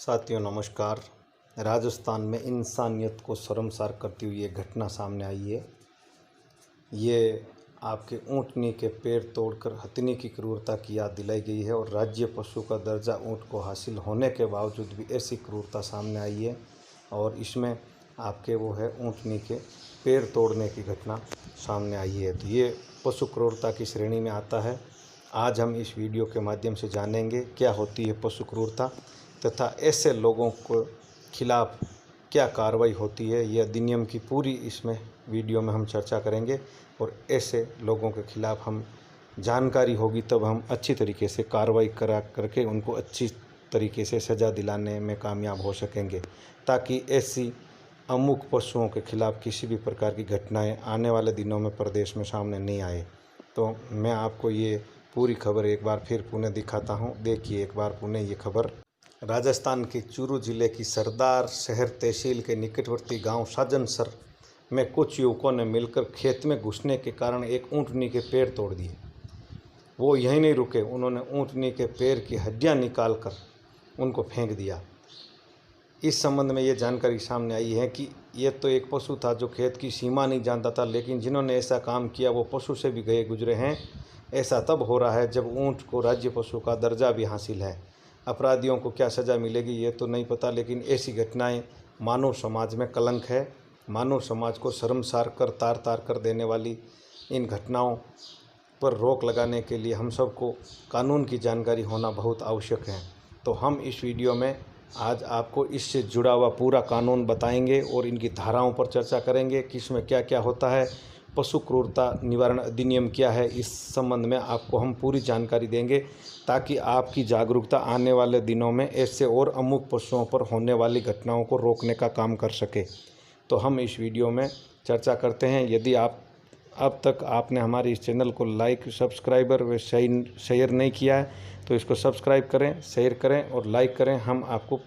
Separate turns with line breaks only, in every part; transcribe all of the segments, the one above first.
साथियों नमस्कार। राजस्थान में इंसानियत को शर्मसार करती हुई एक घटना सामने आई है। ये आपके ऊँटनी के पैर तोड़कर हथिनी की क्रूरता की याद दिलाई गई है और राज्य पशु का दर्जा ऊँट को हासिल होने के बावजूद भी ऐसी क्रूरता सामने आई है और इसमें आपके वो है ऊँटनी के पैर तोड़ने की घटना सामने आई है। तो ये पशु क्रूरता की श्रेणी में आता है। आज हम इस वीडियो के माध्यम से जानेंगे क्या होती है पशु क्रूरता तथा ऐसे लोगों को खिलाफ क्या कार्रवाई होती है। यह अधिनियम की पूरी इसमें वीडियो में हम चर्चा करेंगे और ऐसे लोगों के खिलाफ हम जानकारी होगी तब हम अच्छी तरीके से कार्रवाई करके उनको अच्छी तरीके से सज़ा दिलाने में कामयाब हो सकेंगे, ताकि ऐसी अमुक पशुओं के खिलाफ किसी भी प्रकार की घटनाएं आने वाले दिनों में प्रदेश में सामने नहीं आए। तो मैं आपको ये पूरी खबर एक बार फिर पुणे दिखाता हूँ। देखिए एक बार पुणे ये खबर। राजस्थान के चूरू जिले की सरदार शहर तहसील के निकटवर्ती गांव साजनसर में कुछ युवकों ने मिलकर खेत में घुसने के कारण एक ऊँटनी के पैर तोड़ दिए। वो यहीं नहीं रुके, उन्होंने ऊँटनी के पैर की हड्डियां निकालकर उनको फेंक दिया। इस संबंध में ये जानकारी सामने आई है कि ये तो एक पशु था जो खेत की सीमा नहीं जानता था, लेकिन जिन्होंने ऐसा काम किया वो पशु से भी गए गुजरे हैं। ऐसा तब हो रहा है जब ऊँट को राज्य पशु का दर्जा भी हासिल है। अपराधियों को क्या सज़ा मिलेगी ये तो नहीं पता, लेकिन ऐसी घटनाएं मानव समाज में कलंक है। मानव समाज को शर्मसार कर तार तार कर देने वाली इन घटनाओं पर रोक लगाने के लिए हम सबको कानून की जानकारी होना बहुत आवश्यक है। तो हम इस वीडियो में आज आपको इससे जुड़ा हुआ पूरा कानून बताएंगे और इनकी धाराओं पर चर्चा करेंगे कि इसमें क्या क्या होता है, पशु क्रूरता निवारण अधिनियम क्या है। इस संबंध में आपको हम पूरी जानकारी देंगे ताकि आपकी जागरूकता आने वाले दिनों में ऐसे और अमुक पशुओं पर होने वाली घटनाओं को रोकने का काम कर सके। तो हम इस वीडियो में चर्चा करते हैं। यदि आप अब तक आपने हमारे इस चैनल को लाइक सब्सक्राइबर व शेयर नहीं किया है तो इसको सब्सक्राइब करें, शेयर करें और लाइक करें। हम आपको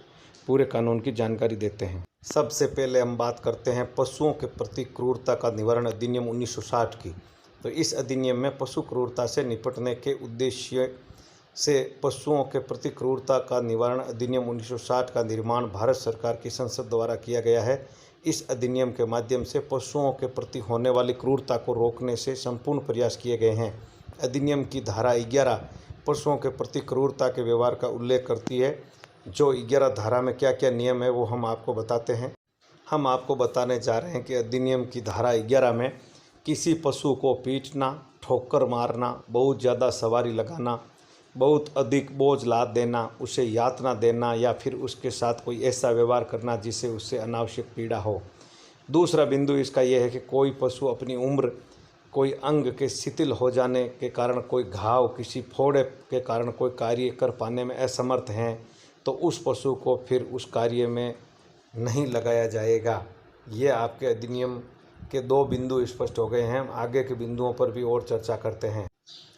पूरे कानून की जानकारी देते हैं। सबसे पहले हम बात करते हैं पशुओं के प्रति क्रूरता का निवारण अधिनियम 1960 की। तो इस अधिनियम में पशु क्रूरता से निपटने के उद्देश्य से पशुओं के प्रति क्रूरता का निवारण अधिनियम 1960 का निर्माण भारत सरकार की संसद द्वारा किया गया है। इस अधिनियम के माध्यम से पशुओं के प्रति होने वाली क्रूरता को रोकने से संपूर्ण प्रयास किए गए हैं। अधिनियम की धारा 11 पशुओं के प्रति क्रूरता के व्यवहार का उल्लेख करती है। जो 11 धारा में क्या क्या नियम है वो हम आपको बताते हैं। हम आपको बताने जा रहे हैं कि अधिनियम की धारा 11 में किसी पशु को पीटना, ठोकर मारना, बहुत ज़्यादा सवारी लगाना, बहुत अधिक बोझ लाद देना, उसे यातना देना या फिर उसके साथ कोई ऐसा व्यवहार करना जिससे उससे अनावश्यक पीड़ा हो। दूसरा बिंदु इसका यह है कि कोई पशु अपनी उम्र, कोई अंग के शिथिल हो जाने के कारण, कोई घाव, किसी फोड़े के कारण कोई कार्य कर पाने में असमर्थ हैं तो उस पशु को फिर उस कार्य में नहीं लगाया जाएगा। ये आपके अधिनियम के 2 बिंदु स्पष्ट हो गए हैं। हम आगे के बिंदुओं पर भी और चर्चा करते हैं।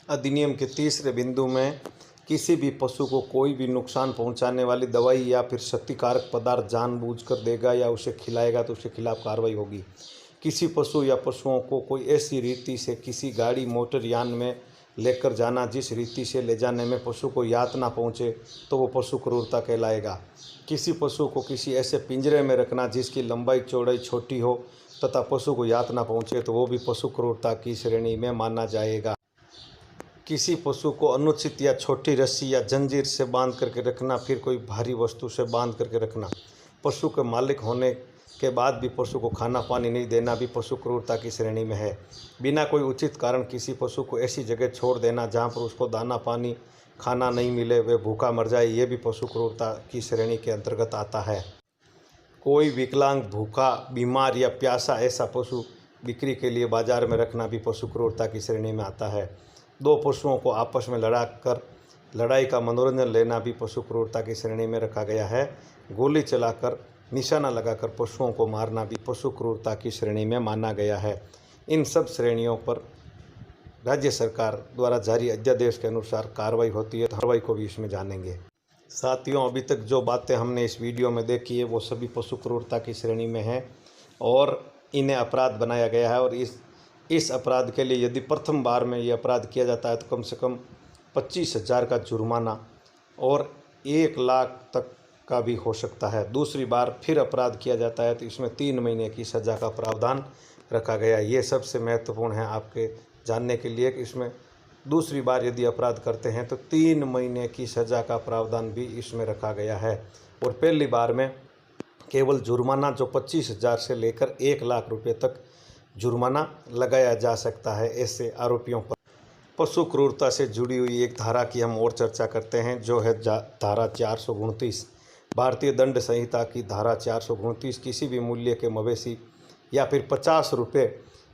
अधिनियम के तीसरे बिंदु में किसी भी पशु को कोई भी नुकसान पहुंचाने वाली दवाई या फिर क्षतिकारक पदार्थ जानबूझकर देगा या उसे खिलाएगा तो उसके खिलाफ कार्रवाई होगी। किसी पशु या पशुओं को कोई ऐसी रीति से किसी गाड़ी, मोटर यान में लेकर जाना जिस रीति से ले जाने में पशु को यातना पहुंचे तो वो पशु क्रूरता कहलाएगा। किसी पशु को किसी ऐसे पिंजरे में रखना जिसकी लंबाई चौड़ाई छोटी हो तथा पशु को यातना पहुंचे तो वो भी पशु क्रूरता की श्रेणी में माना जाएगा। किसी पशु को अनुचित या छोटी रस्सी या जंजीर से बांध करके रखना, फिर कोई भारी वस्तु से बांध करके रखना, पशु के मालिक होने के बाद भी पशु को खाना पानी नहीं देना भी पशु क्रूरता की श्रेणी में है। बिना कोई उचित कारण किसी पशु को ऐसी जगह छोड़ देना जहाँ पर उसको दाना पानी खाना नहीं मिले, वह भूखा मर जाए, ये भी पशु क्रूरता की श्रेणी के अंतर्गत आता है। कोई विकलांग, भूखा, बीमार या प्यासा ऐसा पशु बिक्री के लिए बाजार में रखना भी पशु क्रूरता की श्रेणी में आता है। 2 पशुओं को आपस में लड़ाई का मनोरंजन लेना भी पशु क्रूरता की श्रेणी में रखा गया है। गोली चलाकर, निशाना लगाकर पशुओं को मारना भी पशु क्रूरता की श्रेणी में माना गया है। इन सब श्रेणियों पर राज्य सरकार द्वारा जारी अध्यादेश के अनुसार कार्रवाई होती है। कार्रवाई को भी इसमें जानेंगे। साथियों, अभी तक जो बातें हमने इस वीडियो में देखी है वो सभी पशु क्रूरता की श्रेणी में है और इन्हें अपराध बनाया गया है। और इस अपराध के लिए यदि प्रथम बार में ये अपराध किया जाता है तो कम से कम 25,000 का जुर्माना और 1 लाख तक का भी हो सकता है। दूसरी बार फिर अपराध किया जाता है तो इसमें 3 महीने की सज़ा का प्रावधान रखा गया है। ये सबसे महत्वपूर्ण है आपके जानने के लिए कि इसमें दूसरी बार यदि अपराध करते हैं तो 3 महीने की सज़ा का प्रावधान भी इसमें रखा गया है। और पहली बार में केवल जुर्माना जो 25,000 से लेकर 1 लाख रुपए तक जुर्माना लगाया जा सकता है ऐसे आरोपियों पर। पशु क्रूरता से जुड़ी हुई एक धारा की हम और चर्चा करते हैं, जो है धारा 429। भारतीय दंड संहिता की धारा 429 किसी भी मूल्य के मवेशी या फिर 50 रुपये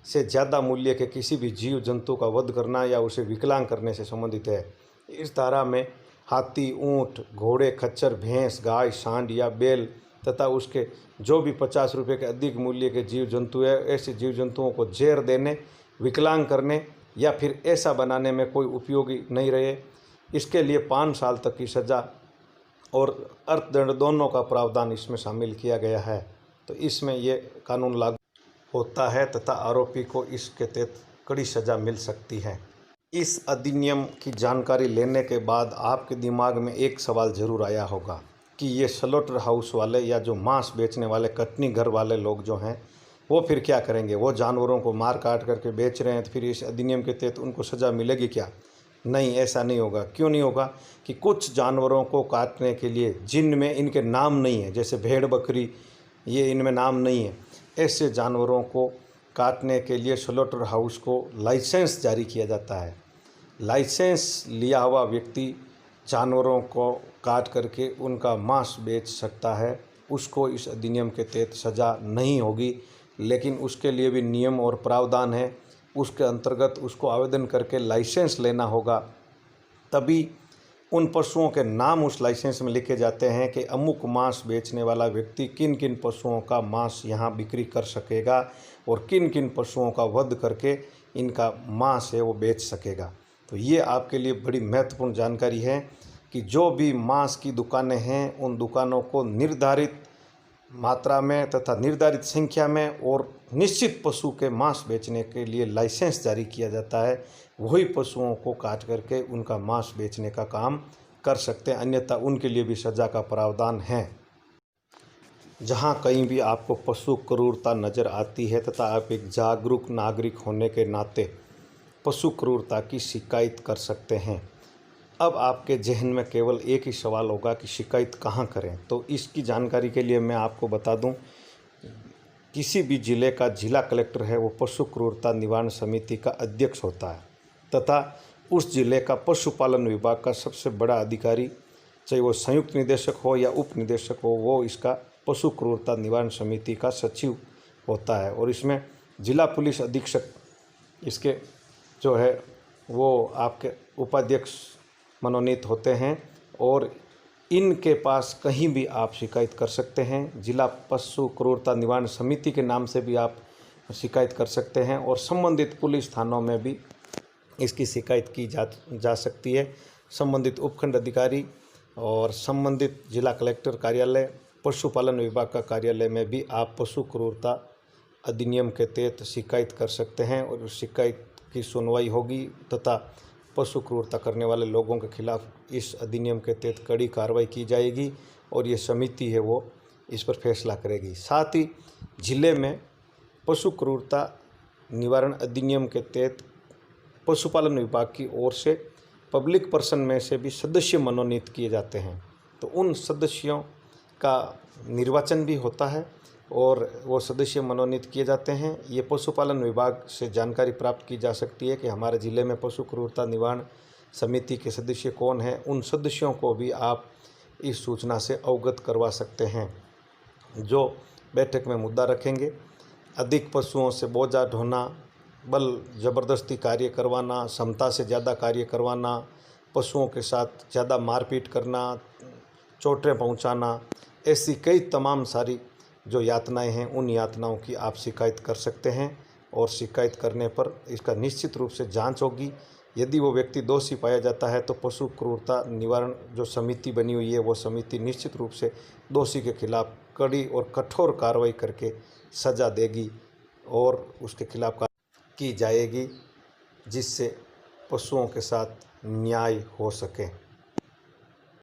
से ज़्यादा मूल्य के किसी भी जीव जंतु का वध करना या उसे विकलांग करने से संबंधित है। इस धारा में हाथी, ऊँट, घोड़े, खच्चर, भैंस, गाय, सांड या बैल तथा उसके जो भी 50 रुपये के अधिक मूल्य के जीव जंतु है, ऐसे जीव जंतुओं को जहर देने, विकलांग करने या फिर ऐसा बनाने में कोई उपयोगी नहीं रहे, इसके लिए 5 साल तक की सज़ा और अर्थदंड दोनों का प्रावधान इसमें शामिल किया गया है। तो इसमें ये कानून लागू होता है तथा आरोपी को इसके तहत कड़ी सज़ा मिल सकती है। इस अधिनियम की जानकारी लेने के बाद आपके दिमाग में एक सवाल ज़रूर आया होगा कि ये स्लॉटर हाउस वाले या जो मांस बेचने वाले कटनी घर वाले लोग जो हैं वो फिर क्या करेंगे। वो जानवरों को मार काट करके बेच रहे हैं तो फिर इस अधिनियम के तहत उनको सज़ा मिलेगी क्या? नहीं, ऐसा नहीं होगा। क्यों नहीं होगा? कि कुछ जानवरों को काटने के लिए जिनमें इनके नाम नहीं है, जैसे भेड़ बकरी, ये इनमें नाम नहीं है, ऐसे जानवरों को काटने के लिए स्लॉटर हाउस को लाइसेंस जारी किया जाता है। लाइसेंस लिया हुआ व्यक्ति जानवरों को काट करके उनका मांस बेच सकता है, उसको इस अधिनियम के तहत सज़ा नहीं होगी। लेकिन उसके लिए भी नियम और प्रावधान है। उसके अंतर्गत उसको आवेदन करके लाइसेंस लेना होगा, तभी उन पशुओं के नाम उस लाइसेंस में लिखे जाते हैं कि अमुक मांस बेचने वाला व्यक्ति किन किन पशुओं का मांस यहाँ बिक्री कर सकेगा और किन किन पशुओं का वध करके इनका मांस है वो बेच सकेगा। तो ये आपके लिए बड़ी महत्वपूर्ण जानकारी है कि जो भी मांस की दुकानें हैं उन दुकानों को निर्धारित मात्रा में तथा निर्धारित संख्या में और निश्चित पशु के मांस बेचने के लिए लाइसेंस जारी किया जाता है, वही पशुओं को काट करके उनका मांस बेचने का काम कर सकते हैं, अन्यथा उनके लिए भी सज़ा का प्रावधान है। जहां कहीं भी आपको पशु क्रूरता नज़र आती है तथा आप एक जागरूक नागरिक होने के नाते पशु क्रूरता की शिकायत कर सकते हैं। अब आपके जहन में केवल एक ही सवाल होगा कि शिकायत कहाँ करें। तो इसकी जानकारी के लिए मैं आपको बता दूं, किसी भी ज़िले का जिला कलेक्टर है वो पशु क्रूरता निवारण समिति का अध्यक्ष होता है तथा उस ज़िले का पशुपालन विभाग का सबसे बड़ा अधिकारी, चाहे वो संयुक्त निदेशक हो या उप निदेशक हो, वो इसका पशु क्रूरता निवारण समिति का सचिव होता है। और इसमें जिला पुलिस अधीक्षक इसके जो है वो आपके उपाध्यक्ष मनोनीत होते हैं और इनके पास कहीं भी आप शिकायत कर सकते हैं। जिला पशु क्रूरता निवारण समिति के नाम से भी आप शिकायत कर सकते हैं और संबंधित पुलिस थानों में भी इसकी शिकायत की जा सकती है। संबंधित उपखंड अधिकारी और संबंधित जिला कलेक्टर कार्यालय, पशुपालन विभाग का कार्यालय में भी आप पशु क्रूरता अधिनियम के तहत शिकायत कर सकते हैं और उस शिकायत की सुनवाई होगी तथा पशु क्रूरता करने वाले लोगों के खिलाफ इस अधिनियम के तहत कड़ी कार्रवाई की जाएगी और ये समिति है वो इस पर फैसला करेगी। साथ ही जिले में पशु क्रूरता निवारण अधिनियम के तहत पशुपालन विभाग की ओर से पब्लिक पर्सन में से भी सदस्य मनोनीत किए जाते हैं। तो उन सदस्यों का निर्वाचन भी होता है और वो सदस्य मनोनीत किए जाते हैं। ये पशुपालन विभाग से जानकारी प्राप्त की जा सकती है कि हमारे ज़िले में पशु क्रूरता निवारण समिति के सदस्य कौन हैं। उन सदस्यों को भी आप इस सूचना से अवगत करवा सकते हैं। जो बैठक में मुद्दा रखेंगे, अधिक पशुओं से बोझा ढोना, बल ज़बरदस्ती कार्य करवाना, क्षमता से ज़्यादा कार्य करवाना, पशुओं के साथ ज़्यादा मारपीट करना, चोटें पहुंचाना, ऐसी कई तमाम सारी जो यातनाएं हैं उन यातनाओं की आप शिकायत कर सकते हैं और शिकायत करने पर इसका निश्चित रूप से जांच होगी। यदि वो व्यक्ति दोषी पाया जाता है तो पशु क्रूरता निवारण जो समिति बनी हुई है वो समिति निश्चित रूप से दोषी के खिलाफ कड़ी और कठोर कार्रवाई करके सज़ा देगी और उसके खिलाफ की जाएगी, जिससे पशुओं के साथ न्याय हो सके।